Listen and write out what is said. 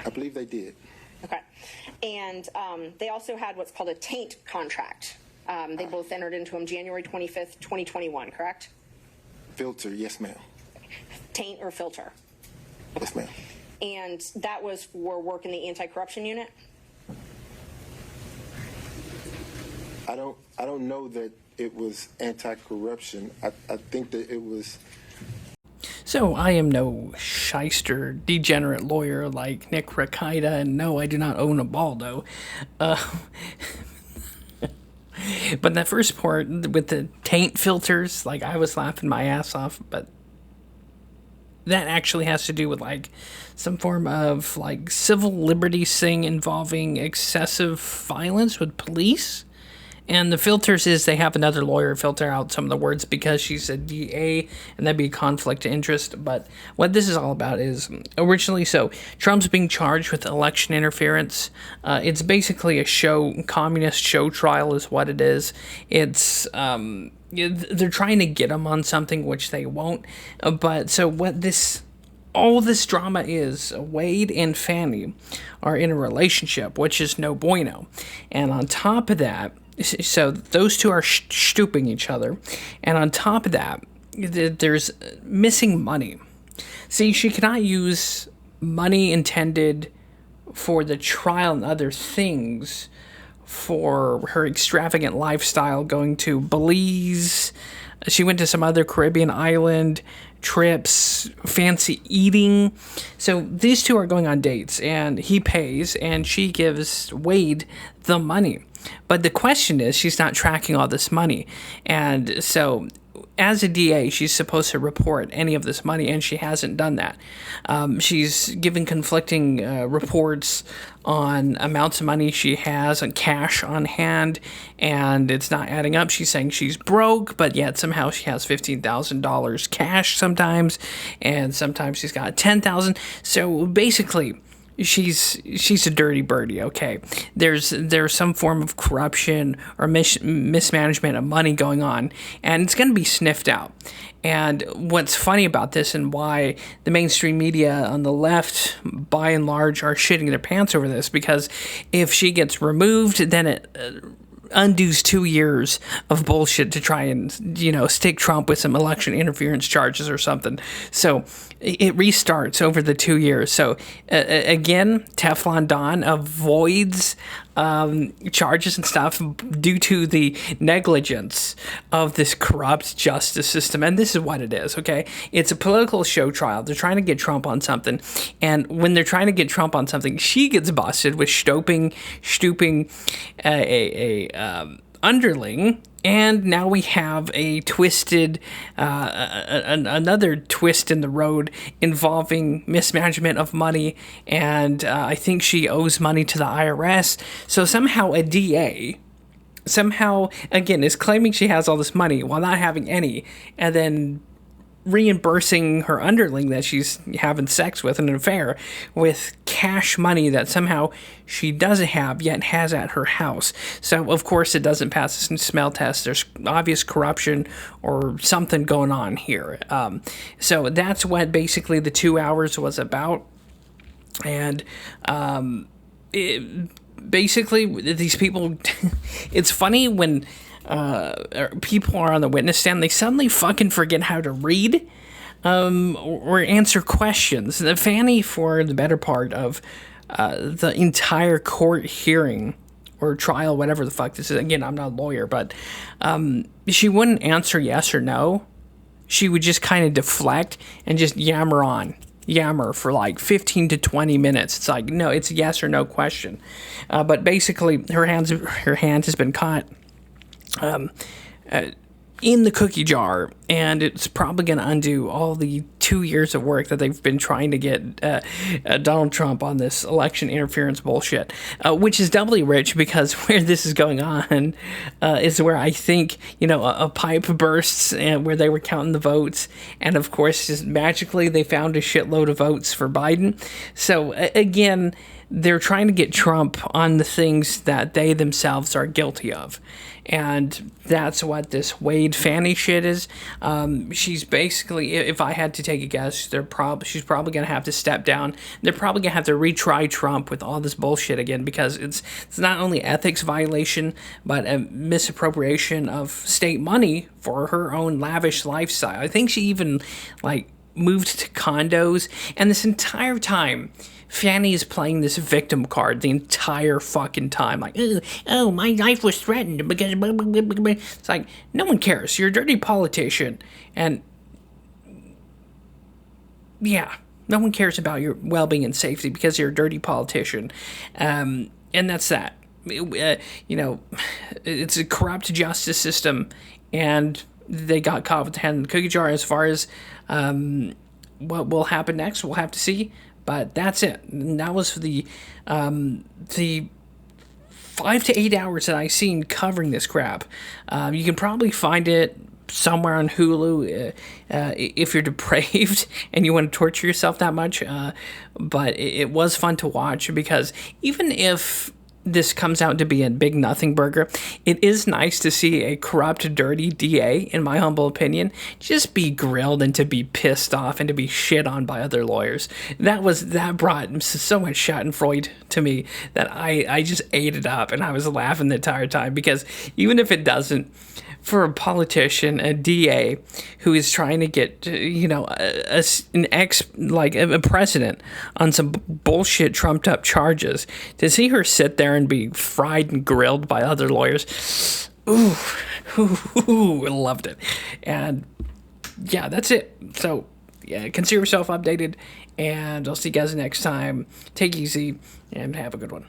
I believe they did. Okay. And they also had what's called a taint contract. They both entered into them January 25th, 2021, correct? Filter, yes, ma'am. Taint or filter? Yes, ma'am. And that was for work in the anti-corruption unit? I don't know that it was anti-corruption. I think that it was. So I am no shyster, degenerate lawyer like Nick Rakita, and no, I do not own a Baldo. But that first part with the taint filters, like, I was laughing my ass off, but that actually has to do with, like, some form of, like, civil liberties thing involving excessive violence with police. And the filters is they have another lawyer filter out some of the words because she's a DA, and that'd be a conflict of interest. But what this is all about is originally, so Trump's being charged with election interference. It's basically a communist show trial is what it is. It's, they're trying to get him on something, which they won't. But so what all this drama is, Wade and Fani are in a relationship, which is no bueno. And on top of that, so those two are stooping each other. And on top of that, there's missing money. See, she cannot use money intended for the trial and other things for her extravagant lifestyle, going to Belize. She went to some other Caribbean island trips, fancy eating. So these two are going on dates, and he pays, and she gives Wade the money. But the question is, she's not tracking all this money. And so as a DA, she's supposed to report any of this money, and she hasn't done that. She's given conflicting reports on amounts of money she has and cash on hand, and it's not adding up. She's saying she's broke, but yet somehow she has $15,000 cash sometimes, and sometimes she's got $10,000. So basically, she's a dirty birdie. Okay, there's some form of corruption or mismanagement of money going on, and it's going to be sniffed out. And what's funny about this, and why the mainstream media on the left, by and large, are shitting their pants over this, because if she gets removed, then it undoes 2 years of bullshit to try and, stick Trump with some election interference charges or something. So it restarts over the 2 years. So again, Teflon Don avoids charges and stuff due to the negligence of this corrupt justice system. And this is what it is, okay? It's a political show trial. They're trying to get Trump on something. And when they're trying to get Trump on something, she gets busted with stooping underling. And now we have a twisted, another twist in the road involving mismanagement of money, and I think she owes money to the IRS. So somehow a DA, again, is claiming she has all this money while not having any, and then reimbursing her underling that she's having sex with, an affair with cash money that somehow she doesn't have yet has at her house. So of course it doesn't pass the smell test. There's obvious corruption or something going on here. So that's what basically the 2 hours was about. And basically these people, it's funny when people are on the witness stand, they suddenly fucking forget how to read or answer questions. The Fani, for the better part of the entire court hearing or trial, whatever the fuck this is. Again, I'm not a lawyer, but she wouldn't answer yes or no. She would just kind of deflect and just yammer for like 15 to 20 minutes. It's like, no, it's a yes or no question. But basically, her hand has been caught in the cookie jar, and it's probably going to undo all the 2 years of work that they've been trying to get Donald Trump on this election interference bullshit, which is doubly rich because where this is going on is where I think, a pipe bursts and where they were counting the votes, and of course, just magically they found a shitload of votes for Biden. So again, they're trying to get Trump on the things that they themselves are guilty of. And that's what this Wade Fani shit is. She's basically, if I had to take take a guess. She's probably going to have to step down. They're probably going to have to retry Trump with all this bullshit again, because it's not only ethics violation, but a misappropriation of state money for her own lavish lifestyle. I think she even like moved to condos, and this entire time Fani is playing this victim card the entire fucking time. Like, oh, my life was threatened because blah, blah, blah, blah. It's like, no one cares. You're a dirty politician. And yeah, no one cares about your well-being and safety because you're a dirty politician. And that's that. It's a corrupt justice system, and they got caught with the hand in the cookie jar. As far as what will happen next, we'll have to see. But that's it. And that was the 5 to 8 hours that I seen covering this crap. You can probably find it somewhere on Hulu if you're depraved and you want to torture yourself that much. But it was fun to watch, because even if this comes out to be a big nothing burger, it is nice to see a corrupt, dirty DA, in my humble opinion, just be grilled and to be pissed off and to be shit on by other lawyers. That brought so much schadenfreude to me that I just ate it up, and I was laughing the entire time, because even if it doesn't, for a politician, a DA who is trying to get, a president on some bullshit trumped up charges, to see her sit there and be fried and grilled by other lawyers, ooh, loved it. And yeah, that's it. So yeah, consider yourself updated, and I'll see you guys next time. Take it easy and have a good one.